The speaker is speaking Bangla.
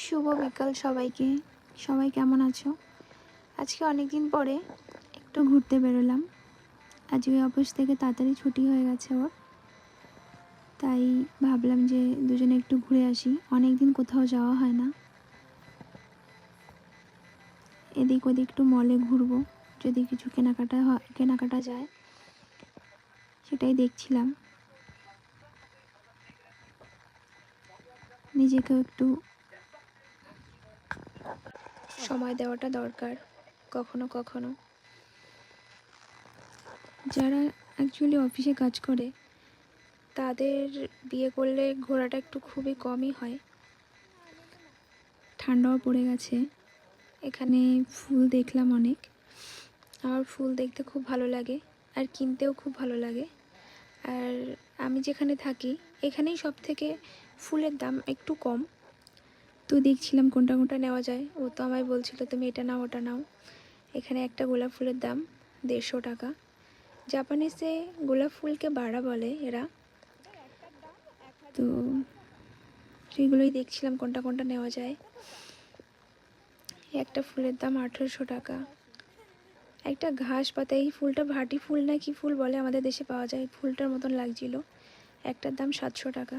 শুভ বিকাল সবাইকে। সবাই কেমন আছো? আজকে অনেক দিন পরে একটু ঘুরতে বেরোলাম। আজকে অফিস থেকে তাড়াতাড়ি ছুটি হয়ে গেছে ওর, তাই ভাবলাম যে দুজনে একটু ঘুরে আসি। অনেক দিন কোথাও যাওয়া হয় না। এদিক ওদিক একটু মলে ঘুরবো, যদি কিছু কেনাকাটা যায় সেটাই দেখছিলাম। নিজেকেও একটু সময় দেওয়াটা দরকার কখনো কখনো। যারা অ্যাকচুয়ালি অফিসে কাজ করে তাদের বিয়ে করলে ঘোরাটা একটু খুবই কমই হয়। ঠান্ডাও পড়ে গেছে। এখানে ফুল দেখলাম অনেক। আমার ফুল দেখতে খুব ভালো লাগে আর কিনতেও খুব ভালো লাগে। আর আমি যেখানে থাকি এখানেই সব থেকে ফুলের দাম একটু কম। তো দেখছিলাম কোনটা কোনটা নেওয়া যায়। ও তো আমায় বলছিল তুমি এটা নাও ওটা নাও। এখানে একটা গোলাপ ফুলের দাম 150 টাকা। জাপানিসে গোলাপ ফুলকে বাড়া বলে এরা। তো সেগুলোই দেখছিলাম কোনটা কোনটা নেওয়া যায়। একটা ফুলের দাম 1800 টাকা। একটা ঘাস পাতা, এই ফুলটা ভাটি ফুল না কি ফুল বলে আমাদের দেশে পাওয়া যায়, ফুলটার মতন লাগছিল। একটার দাম 700 টাকা।